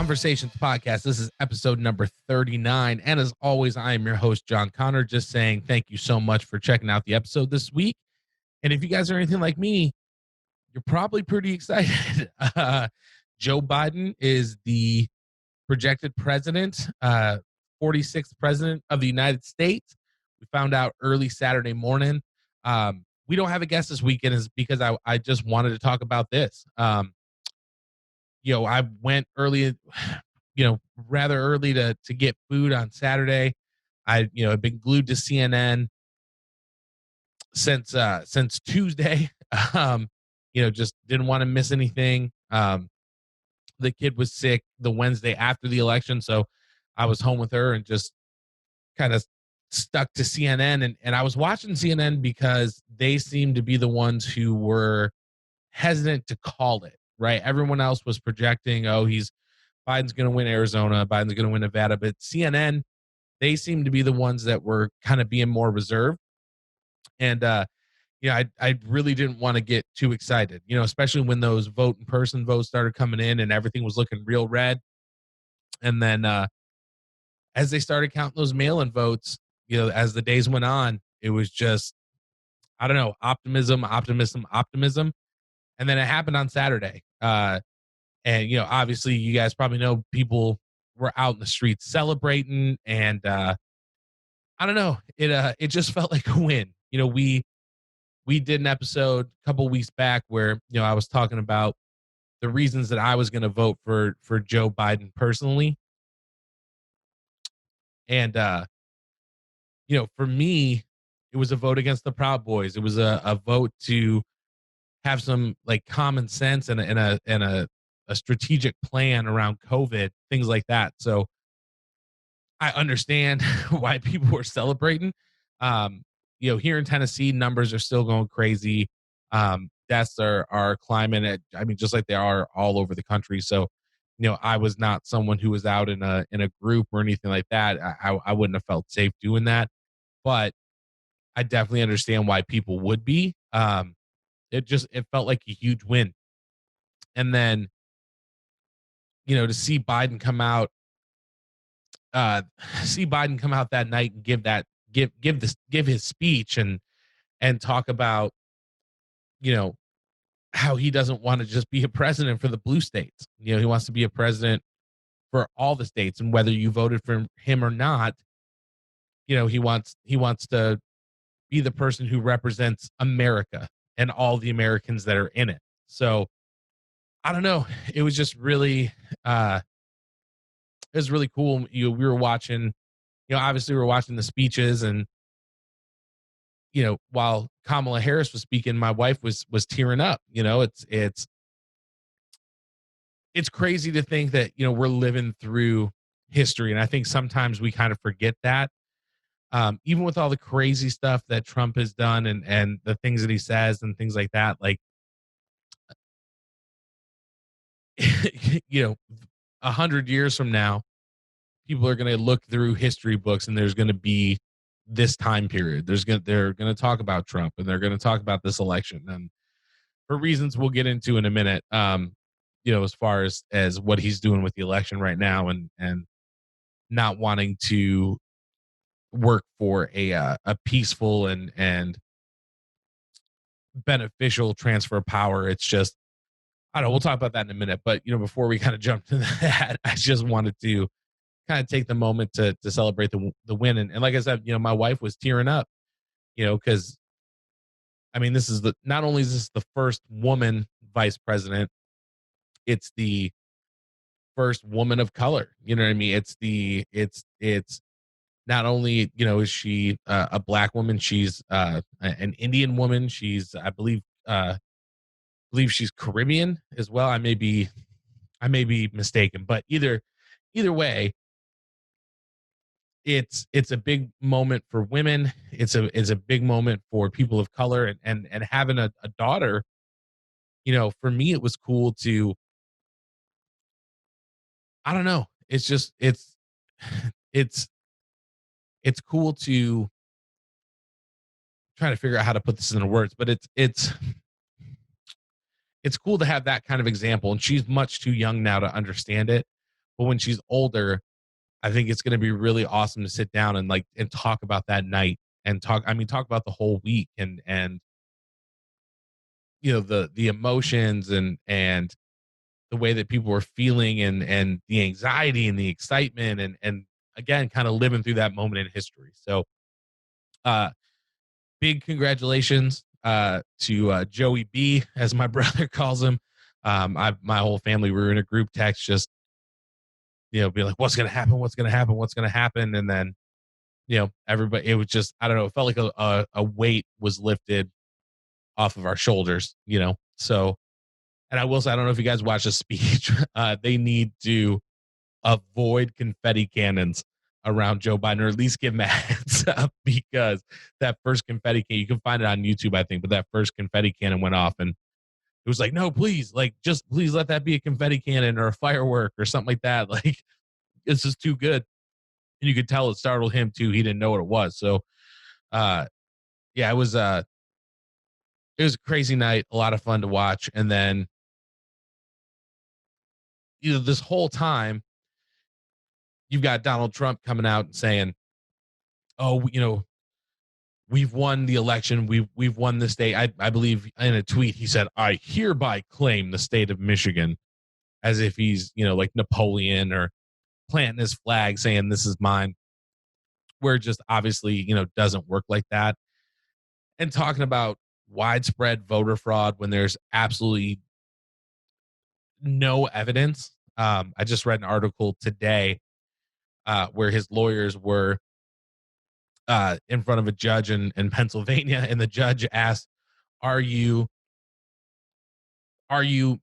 Johnversations Podcast. This is episode number 39. And as always, I am your host, John Connor, just saying thank you so much for checking out the episode this week. And if you guys are anything like me, you're probably pretty excited. Joe Biden is the projected president, 46th president of the United States. We found out early Saturday morning. We don't have a guest this weekend is because I just wanted to talk about this. I went early, rather early to get food on Saturday. I've been glued to CNN since Tuesday. Just didn't want to miss anything. The kid was sick the Wednesday after the election, so I was home with her and just kind of stuck to CNN. And I was watching CNN because they seemed to be the ones who were hesitant to call it. Right. Everyone else was projecting, Biden's going to win Arizona, Biden's going to win Nevada. But CNN, they seem to be the ones that were kind of being more reserved. And, I really didn't want to get too excited, especially when those vote in person votes started coming in and everything was looking real red. And then as they started counting those mail-in votes, as the days went on, it was just, I don't know, optimism. And then it happened on Saturday. Obviously you guys probably know people were out in the streets celebrating. And I don't know, it just felt like a win. We did an episode a couple weeks back where, I was talking about the reasons that I was going to vote for Joe Biden personally. And, for me, it was a vote against the Proud Boys. It was a vote to have some like common sense and a strategic plan around COVID, things like that. So I understand why people were celebrating. Here in Tennessee, numbers are still going crazy. Deaths are climbing just like they are all over the country. So, I was not someone who was out in a group or anything like that. I wouldn't have felt safe doing that, but I definitely understand why people would be. It felt like a huge win. And then, to see Biden come out that night and give his speech and talk about, how he doesn't want to just be a president for the blue states. He wants to be a president for all the states, and whether you voted for him or not, he wants to be the person who represents America and all the Americans that are in it. So I don't know. It was just really, it was really cool. We were watching, obviously we were watching the speeches, and, while Kamala Harris was speaking, my wife was tearing up. It's crazy to think that, we're living through history. And I think sometimes we kind of forget that. Even with all the crazy stuff that Trump has done and the things that he says and things like that, like, 100 years from now, people are going to look through history books and there's going to be this time period. They're going to talk about Trump and they're going to talk about this election, and for reasons we'll get into in a minute. As far as what he's doing with the election right now and not wanting to work for a peaceful and beneficial transfer of power. It's just, I don't know, we'll talk about that in a minute. But, before we kind of jump to that, I just wanted to kind of take the moment to celebrate the win. And like I said, my wife was tearing up, because, not only is this the first woman vice president, it's the first woman of color. You know what I mean? It's not only, is she a black woman, she's an Indian woman. She's, I believe she's Caribbean as well. I may be mistaken, but either way, it's a big moment for women. It's a big moment for people of color, and having a daughter, for me, it was cool to, I don't know. It's just, it's cool to try to figure out how to put this into words, but it's cool to have that kind of example. And she's much too young now to understand it, But when she's older, I think it's going to be really awesome to sit down and talk about that night and talk about the whole week and the emotions and the way that people were feeling and the anxiety and the excitement and again kind of living through that moment in history. So uh big congratulations to Joey B, as my brother calls him. My whole family, we were in a group text, just be like, what's gonna happen, what's gonna happen, what's gonna happen. And then everybody, it was just, I don't know, it felt like a weight was lifted off of our shoulders. So, and I will say, I don't know if you guys watched the speech. They need to avoid confetti cannons around Joe Biden, or at least give him a heads up, because that first confetti can, you can find it on YouTube, I think, but that first confetti cannon went off and it was like, no, please, just please let that be a confetti cannon or a firework or something like that. Like, this is too good. And you could tell it startled him too. He didn't know what it was. So, uh, yeah, it was a crazy night, a lot of fun to watch. And then, this whole time, you've got Donald Trump coming out and saying, oh, we've won the election. We've won the state. I believe in a tweet, he said, I hereby claim the state of Michigan, as if he's, like Napoleon, or planting his flag saying this is mine, where it just obviously, doesn't work like that. And talking about widespread voter fraud when there's absolutely no evidence. I just read an article today where his lawyers were in front of a judge in Pennsylvania, and the judge asked, "Are you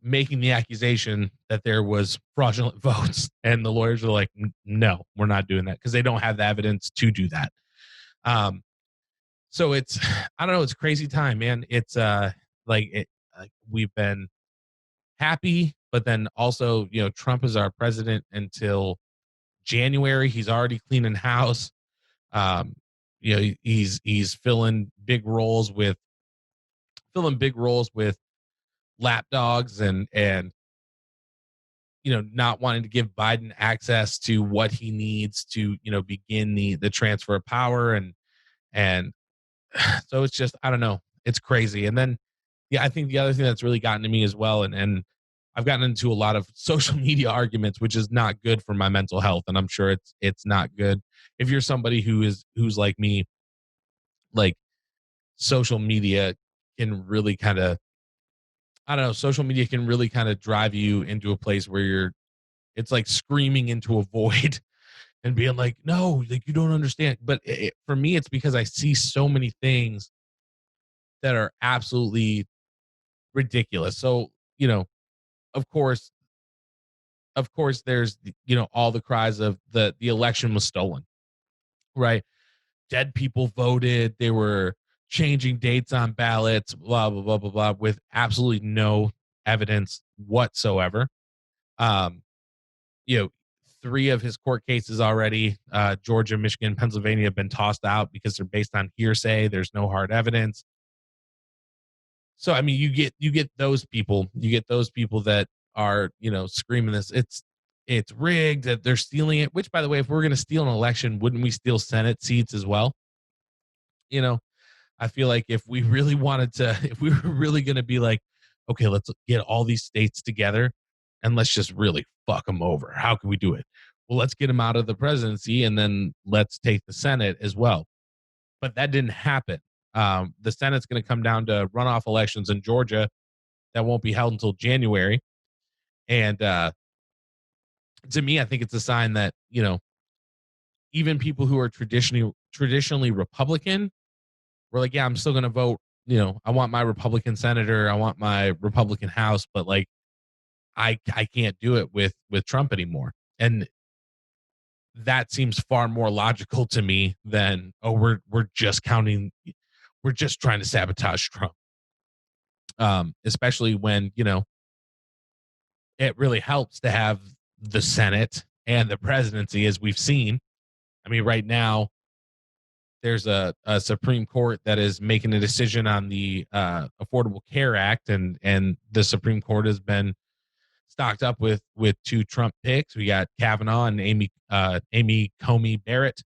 making the accusation that there was fraudulent votes?" And the lawyers are like, "No, we're not doing that," because they don't have the evidence to do that. So it's, I don't know, it's a crazy time, man. It's we've been happy, but then also, Trump is our president until January. He's already cleaning house. Um, he's filling big roles with lapdogs and not wanting to give Biden access to what he needs to, begin the transfer of power. And so it's just, I don't know, it's crazy. And then, yeah, I think the other thing that's really gotten to me as well, and I've gotten into a lot of social media arguments, which is not good for my mental health. And I'm sure it's not good. If you're somebody who's like me, like, social media can really kind of, I don't know, social media can really kind of drive you into a place where it's like screaming into a void and being like, no, like, you don't understand. But for me, it's because I see so many things that are absolutely ridiculous. So, of course, there's, all the cries of the election was stolen, right? Dead people voted. They were changing dates on ballots, blah, blah, blah, blah, blah, with absolutely no evidence whatsoever. Um, you know, three of his court cases already, Georgia, Michigan, Pennsylvania, have been tossed out because they're based on hearsay. There's no hard evidence. So, I mean, you get those people, that are, screaming this. It's rigged, that they're stealing it. Which, by the way, if we're going to steal an election, wouldn't we steal Senate seats as well? You know, I feel like if we really wanted to, if we were really going to be like, okay, let's get all these states together and let's just really fuck them over. How can we do it? Well, let's get them out of the presidency and then let's take the Senate as well. But that didn't happen. The Senate's going to come down to runoff elections in Georgia that won't be held until January. And to me, I think it's a sign that, even people who are traditionally Republican, we're like, yeah, I'm still going to vote. I want my Republican senator, I want my Republican House, but like, I can't do it with Trump anymore. And that seems far more logical to me than, oh, we're just we're just trying to sabotage Trump. Especially when, it really helps to have the Senate and the presidency, as we've seen. I mean, right now, there's a Supreme Court that is making a decision on the Affordable Care Act, and the Supreme Court has been stocked up with two Trump picks. We got Kavanaugh and Amy Comey Barrett,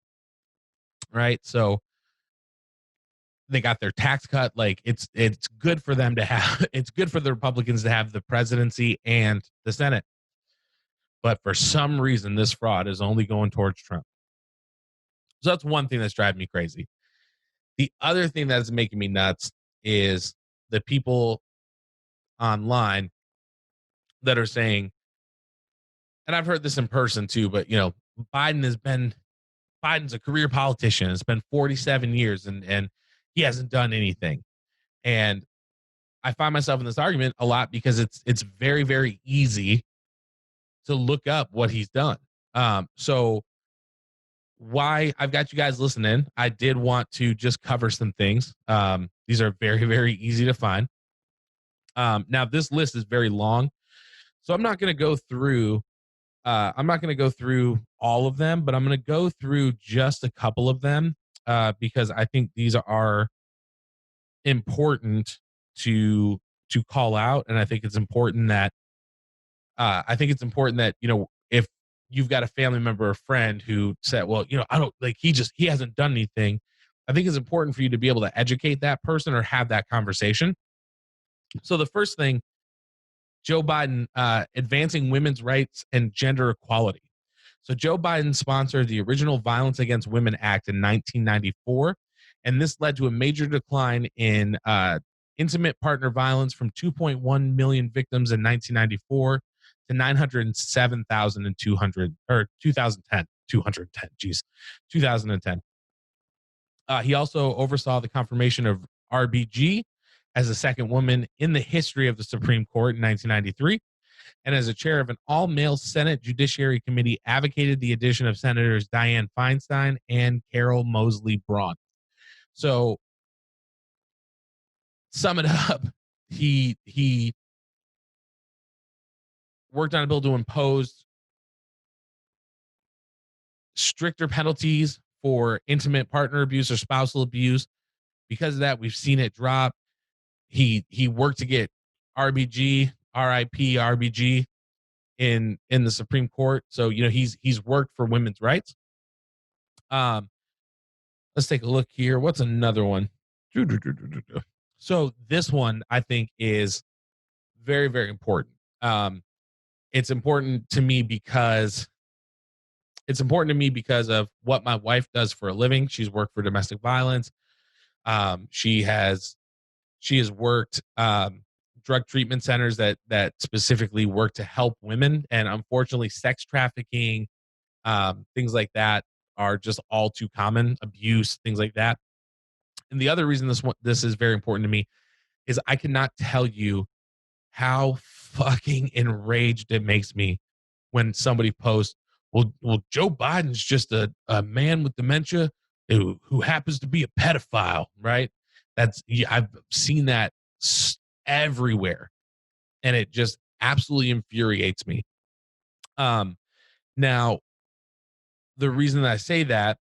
right? So they got their tax cut. Like it's good for them to have. It's good for the Republicans to have the presidency and the Senate. But for some reason, this fraud is only going towards Trump. So that's one thing that's driving me crazy. The other thing that's making me nuts is the people online that are saying, and I've heard this in person too, but Biden's a career politician. It's been 47 years and he hasn't done anything. And I find myself in this argument a lot because it's very, very easy to look up what he's done. So why I've got you guys listening, I did want to just cover some things. These are very, very easy to find. Now this list is very long, so I'm not going to go through. I'm not going to go through all of them, but I'm going to go through just a couple of them because I think these are important to call out, and I think it's important that if you've got a family member or friend who said, well, I don't like he hasn't done anything. I think it's important for you to be able to educate that person or have that conversation. So the first thing, Joe Biden advancing women's rights and gender equality. So Joe Biden sponsored the original Violence Against Women Act in 1994, and this led to a major decline in intimate partner violence from 2.1 million victims in 1994 to 907,200 or 2010. 210, geez, 2010. He also oversaw the confirmation of RBG as the second woman in the history of the Supreme Court in 1993. And as a chair of an all-male Senate Judiciary Committee, advocated the addition of Senators Dianne Feinstein and Carol Moseley Braun. So, sum it up, he worked on a bill to impose stricter penalties for intimate partner abuse or spousal abuse. Because of that, we've seen it drop. He worked to get RBG, RIP, RBG in the Supreme Court. So he's worked for women's rights. Let's take a look here. What's another one? So this one I think is very, very important. It's important to me because of what my wife does for a living. She's worked for domestic violence. She has worked drug treatment centers that specifically work to help women, and unfortunately, sex trafficking, things like that are just all too common. Abuse, things like that. And the other reason this is very important to me is I cannot tell you how fucking enraged it makes me when somebody posts, well, Joe Biden's just a man with dementia who happens to be a pedophile, right? I've seen that everywhere, and it just absolutely infuriates me. Now, the reason that I say that,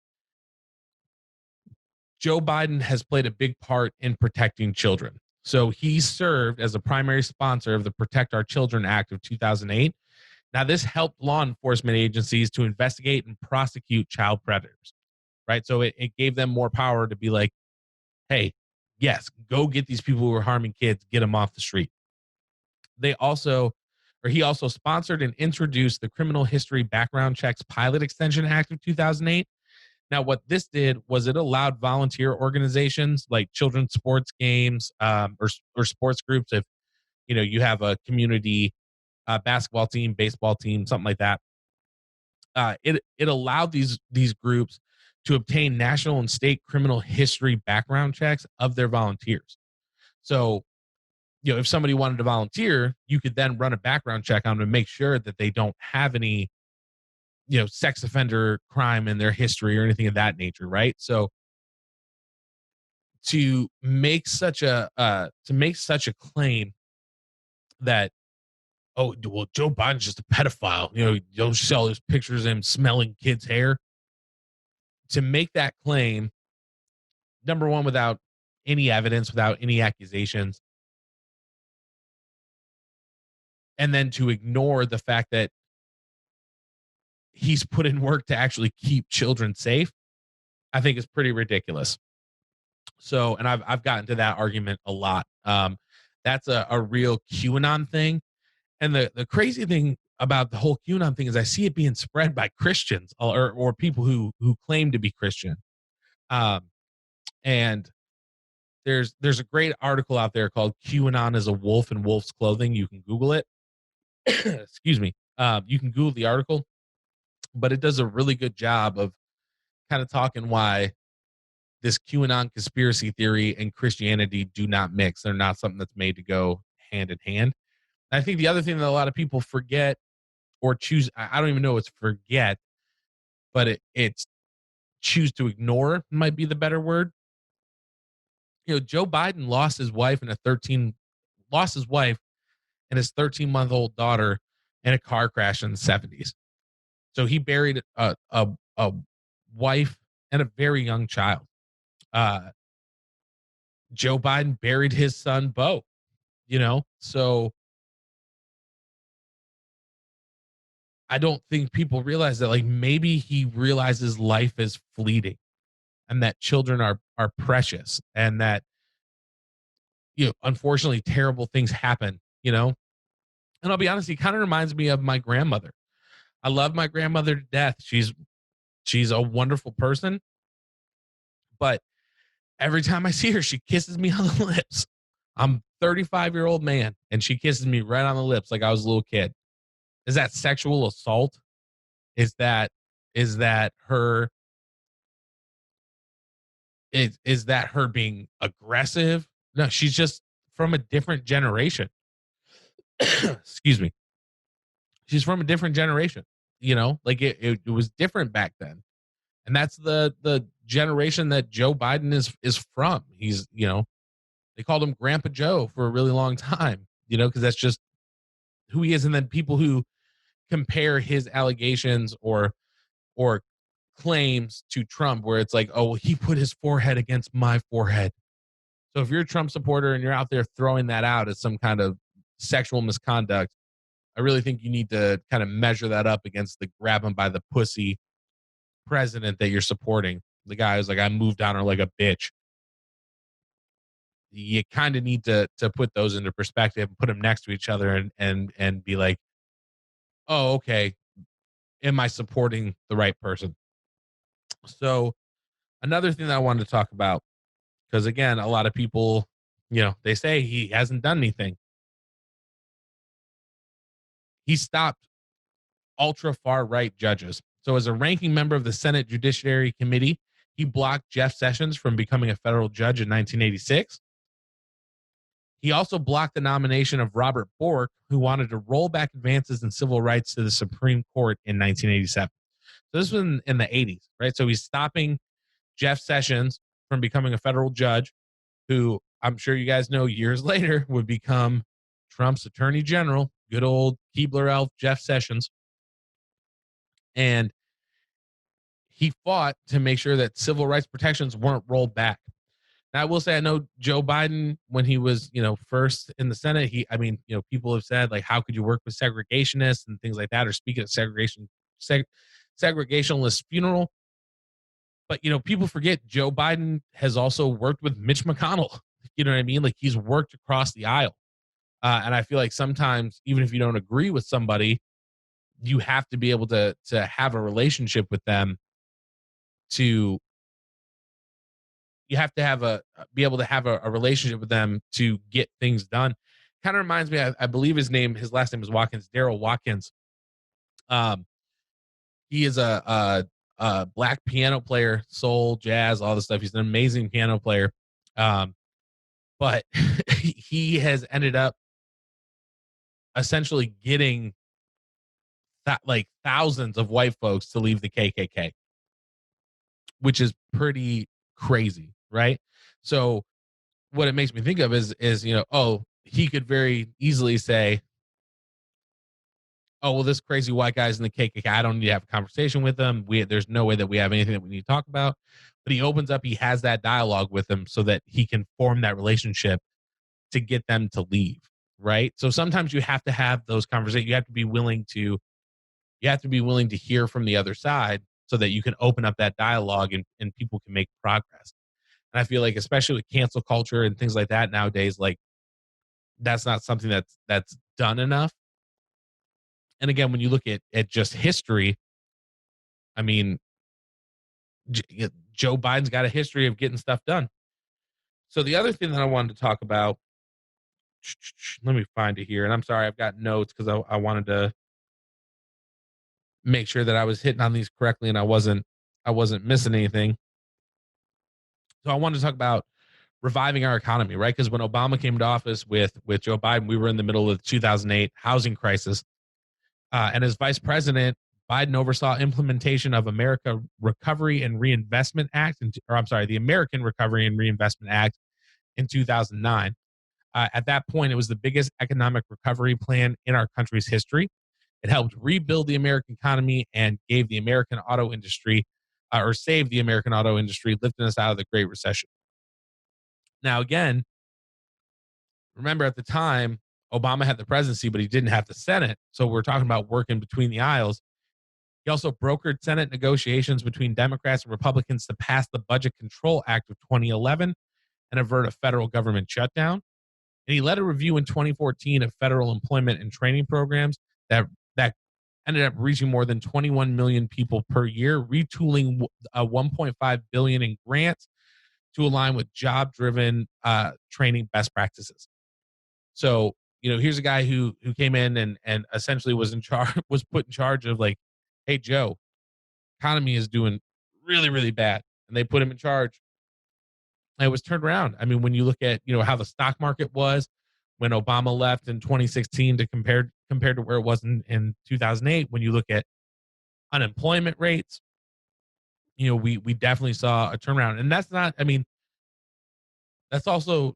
Joe Biden has played a big part in protecting children. So he served as a primary sponsor of the Protect Our Children Act of 2008. Now, this helped law enforcement agencies to investigate and prosecute child predators, right? So it gave them more power to be like, hey, yes, go get these people who are harming kids, get them off the street. He also sponsored and introduced the Criminal History Background Checks Pilot Extension Act of 2008. Now, what this did was it allowed volunteer organizations like children's sports games or sports groups. If you have a community basketball team, baseball team, something like that, it allowed these groups to obtain national and state criminal history background checks of their volunteers. So, if somebody wanted to volunteer, you could then run a background check on them to make sure that they don't have any sex offender crime in their history or anything of that nature, right? So to make such a claim that, oh well, Joe Biden's just a pedophile, don't sell his pictures of him smelling kids' hair. To make that claim, number one, without any evidence, without any accusations, and then to ignore the fact that he's put in work to actually keep children safe, I think is pretty ridiculous. So, and I've gotten to that argument a lot. That's a real QAnon thing. And the crazy thing about the whole QAnon thing is I see it being spread by Christians or people who claim to be Christian. Um, and there's a great article out there called "QAnon is a Wolf in Wolf's Clothing." You can Google it. Excuse me. You can Google the article, but it does a really good job of kind of talking why this QAnon conspiracy theory and Christianity do not mix. They're not something that's made to go hand in hand. I think the other thing that a lot of people forget or choose, I don't even know it's forget, but it's choose to ignore might be the better word. Joe Biden lost his wife and his 13-month-old daughter in a car crash in the 70s. So he buried a wife and a very young child. Joe Biden buried his son, Beau, so I don't think people realize that, like, maybe he realizes life is fleeting and that children are precious and that, unfortunately terrible things happen. And I'll be honest, he kind of reminds me of my grandmother. I love my grandmother to death. She's a wonderful person, but every time I see her, she kisses me on the lips. I'm 35-year-old man, and she kisses me right on the lips like I was a little kid. Is that sexual assault? Is that her is that her being aggressive? No, she's just from a different generation. Excuse me. She's from a different generation. Like it was different back then. And that's the generation that Joe Biden is from. They called him Grandpa Joe for a really long time, because that's just who he is. And then people who compare his allegations or claims to Trump, where it's like, oh, well, he put his forehead against my forehead. So if you're a Trump supporter and you're out there throwing that out as some kind of sexual misconduct, I really think you need to kind of measure that up against the grab him by the pussy president that you're supporting. The guy who's like, I moved on her like a bitch. You kind of need to put those into perspective and put them next to each other and be like, oh, okay, am I supporting the right person? So another thing that I wanted to talk about, because again, a lot of people, they say he hasn't done anything. He stopped ultra far right judges. So as a ranking member of the Senate Judiciary Committee, he blocked Jeff Sessions from becoming a federal judge in 1986. He also blocked the nomination of Robert Bork, who wanted to roll back advances in civil rights to the Supreme Court in 1987. So this was in the 80s, right? So he's stopping Jeff Sessions from becoming a federal judge, who I'm sure you guys know years later would become Trump's attorney general, good old Keebler elf Jeff Sessions. And he fought to make sure that civil rights protections weren't rolled back. Now, I will say, I know Joe Biden, when he was, first in the Senate, people have said, like, how could you work with segregationists and things like that, or speak at a segregationalist funeral? But, people forget Joe Biden has also worked with Mitch McConnell. You know what I mean? Like, he's worked across the aisle. And I feel like sometimes, even if you don't agree with somebody, you have to be able to have a relationship with them to you have to be able to have a relationship with them to get things done. Kind of reminds me, I believe his last name is Watkins, Darrell Watkins. He is a black piano player, soul, jazz, all this stuff. He's an amazing piano player. But he has ended up essentially getting like thousands of white folks to leave the KKK, which is pretty crazy, right? So what it makes me think of is he could very easily say, oh, well, this crazy white guy's in the KKK, I don't need to have a conversation with him. There's no way that we have anything that we need to talk about. But he opens up, he has that dialogue with them so that he can form that relationship to get them to leave, right? So sometimes you have to have those conversations. You have to be willing to hear from the other side so that you can open up that dialogue and people can make progress. And I feel like, especially with cancel culture and things like that nowadays, like that's not something that's done enough. And again, when you look at just history, I mean, Joe Biden's got a history of getting stuff done. So the other thing that I wanted to talk about, let me find it here. And I'm sorry, I've got notes because I wanted to make sure that I was hitting on these correctly and I wasn't missing anything. So I wanted to talk about reviving our economy, right? Because when Obama came to office with Joe Biden, we were in the middle of the 2008 housing crisis, and as vice president, Biden oversaw implementation of America Recovery and Reinvestment Act, or I'm sorry, the American Recovery and Reinvestment Act in 2009. At that point, it was the biggest economic recovery plan in our country's history. It helped rebuild the American economy and gave the American auto industry, or saved the American auto industry, lifting us out of the Great Recession. Now, again, remember at the time, Obama had the presidency, but he didn't have the Senate. So we're talking about working between the aisles. He also brokered Senate negotiations between Democrats and Republicans to pass the Budget Control Act of 2011 and avert a federal government shutdown. And he led a review in 2014 of federal employment and training programs that ended up reaching more than 21 million people per year, retooling 1.5 billion in grants to align with job-driven training best practices. So, here's a guy who came in and essentially was in charge, was put in charge of like, hey, Joe, economy is doing really, really bad. And they put him in charge. And it was turned around. I mean, when you look at, how the stock market was when Obama left in 2016 to compared to where it was in 2008, when you look at unemployment rates, we definitely saw a turnaround. And that's not, I mean, that's also,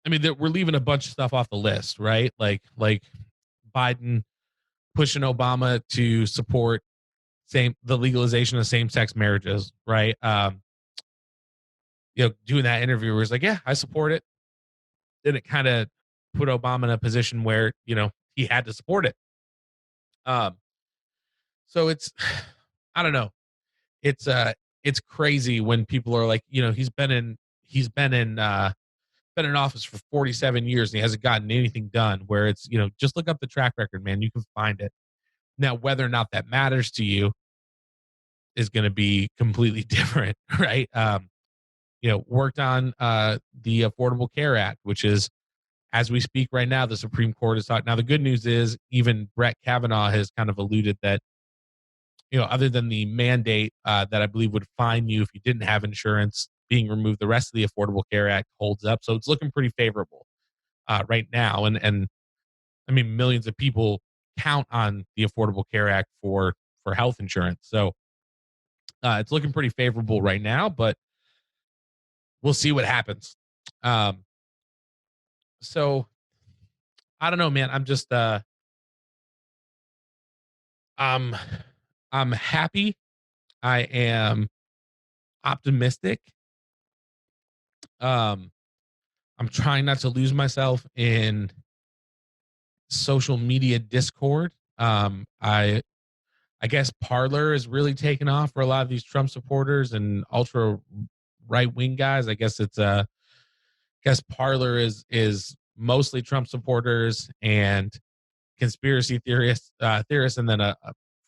I mean, that we're leaving a bunch of stuff off the list, right? Like Biden pushing Obama to support the legalization of same-sex marriages, right? Doing that interview where he's like, yeah, I support it. Then it kind of put Obama in a position where, he had to support it. Um, so it's, I don't know. It's crazy when people are like, he's been in office for 47 years and he hasn't gotten anything done, where it's, just look up the track record, man. You can find it. Now, whether or not that matters to you is going to be completely different, right? Worked on the Affordable Care Act, which is, as we speak right now, the Supreme Court is talking. Now, the good news is even Brett Kavanaugh has kind of alluded that, other than the mandate that I believe would fine you if you didn't have insurance being removed, the rest of the Affordable Care Act holds up. So it's looking pretty favorable right now. And I mean, millions of people count on the Affordable Care Act for health insurance. So it's looking pretty favorable right now, but we'll see what happens. So I don't know, man. I'm just I'm I'm happy. I am optimistic. Um, I'm trying not to lose myself in social media discord. I guess Parler is really taken off for a lot of these Trump supporters and ultra right wing guys. I guess Parler is mostly Trump supporters and conspiracy theorists, and then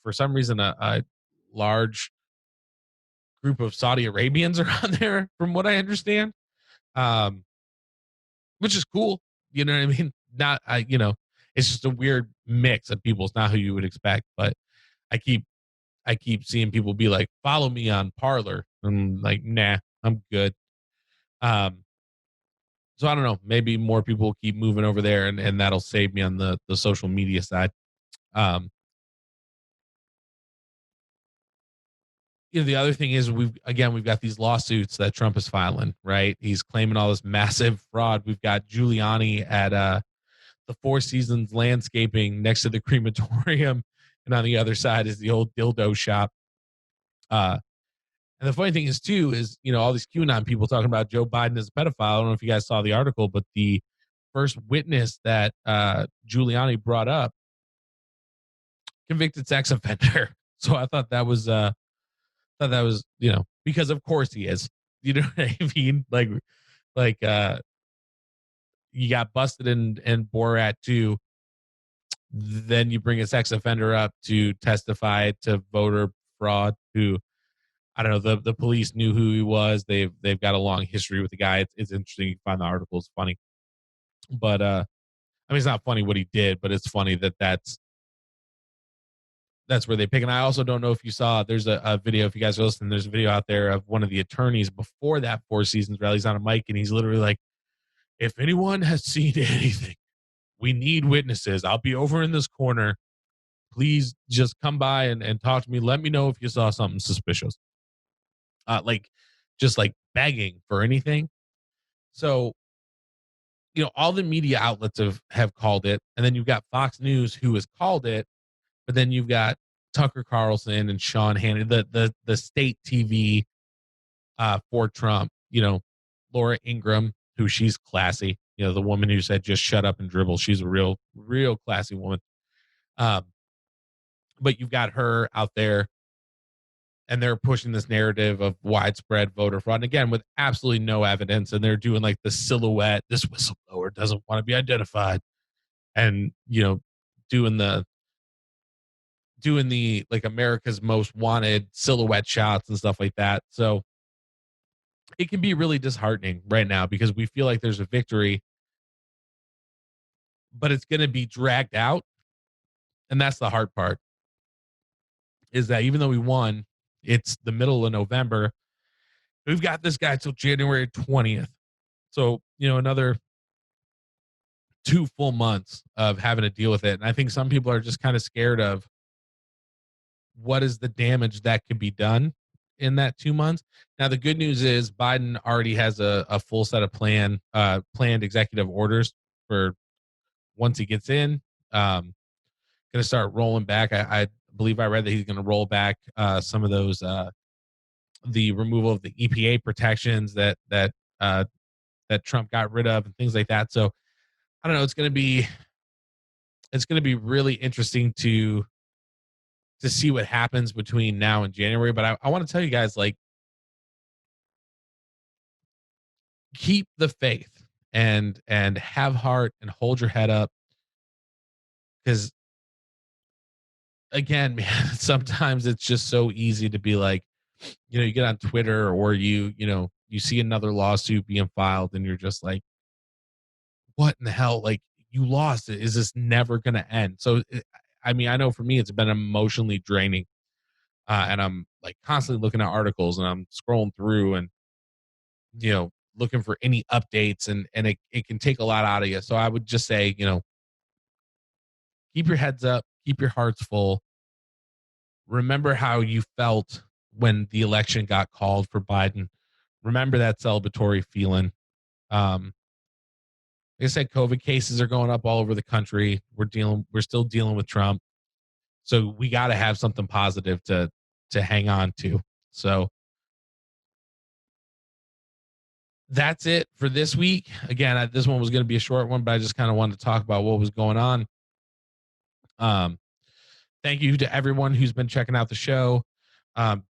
for some reason a large group of Saudi Arabians are on there, from what I understand, um, which is cool. You know what I mean? Not, it's just a weird mix of people. It's not who you would expect, but I keep I keep seeing people be like, "Follow me on Parler." I'm like, "Nah, I'm good." Um, so I don't know. Maybe more people will keep moving over there, and that'll save me on the social media side. Um, the other thing is we've got these lawsuits that Trump is filing. Right, he's claiming all this massive fraud. We've got Giuliani at the Four Seasons Landscaping next to the crematorium, and on the other side is the old dildo shop. Uh, And the funny thing is, too, is, all these QAnon people talking about Joe Biden as a pedophile. I don't know if you guys saw the article, but the first witness that Giuliani brought up, convicted sex offender. So I thought that was because of course he is. You know what I mean? Like you got busted in Borat 2, then you bring a sex offender up to testify to voter fraud who, I don't know, the police knew who he was. They've got a long history with the guy. It's interesting. You can find the article. It's funny. But I mean, it's not funny what he did, but it's funny that's where they pick. And I also don't know if you saw, there's a video, if you guys are listening, there's a video out there of one of the attorneys before that Four Seasons rally. He's on a mic and he's literally like, if anyone has seen anything, we need witnesses. I'll be over in this corner. Please just come by and talk to me. Let me know if you saw something suspicious. Just begging for anything. So, all the media outlets have called it. And then you've got Fox News who has called it. But then you've got Tucker Carlson and Sean Hannity, the state TV for Trump, Laura Ingraham, who she's classy, the woman who said, just shut up and dribble. She's a real classy woman. But you've got her out there and they're pushing this narrative of widespread voter fraud. And again, with absolutely no evidence. And they're doing the silhouette, this whistleblower doesn't want to be identified. And, doing the America's Most Wanted silhouette shots and stuff like that. So it can be really disheartening right now because we feel like there's a victory, but it's going to be dragged out. And that's the hard part, is that even though we won, it's the middle of November. We've got this guy till January 20th. So, another 2 full months of having to deal with it. And I think some people are just kind of scared of what is the damage that could be done in that 2 months. Now, the good news is Biden already has a full set of planned executive orders for once he gets in. Going to start rolling back. I believe I read that he's going to roll back some of those, the removal of the EPA protections that Trump got rid of and things like that. So I don't know. It's going to be really interesting to see what happens between now and January. But I want to tell you guys, keep the faith and have heart and hold your head up. Because again, man, sometimes it's just so easy to be like, you get on Twitter or you see another lawsuit being filed and you're just like, what in the hell? You lost it. Is this never going to end? So, I know for me, it's been emotionally draining. And I'm constantly looking at articles and I'm scrolling through and, looking for any updates and it can take a lot out of you. So I would just say, keep your heads up, keep your hearts full. Remember how you felt when the election got called for Biden. Remember that celebratory feeling. Like I said, COVID cases are going up all over the country. We're still dealing with Trump. So we got to have something positive to hang on to. So that's it for this week. Again, this one was going to be a short one, but I just kind of wanted to talk about what was going on. Thank you to everyone who's been checking out the show.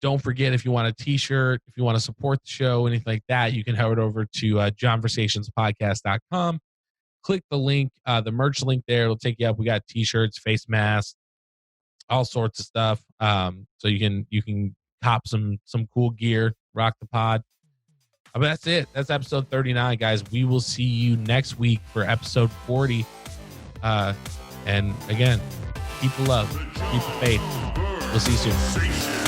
Don't forget, if you want a t-shirt, if you want to support the show, anything like that, you can head over to johnversationspodcast.com. Click the link, the merch link there. It'll take you up. We got t-shirts, face masks, all sorts of stuff. So you can cop some cool gear, rock the pod. But that's it. That's episode 39, guys. We will see you next week for episode 40. And again, keep the love, keep the faith. We'll see you soon.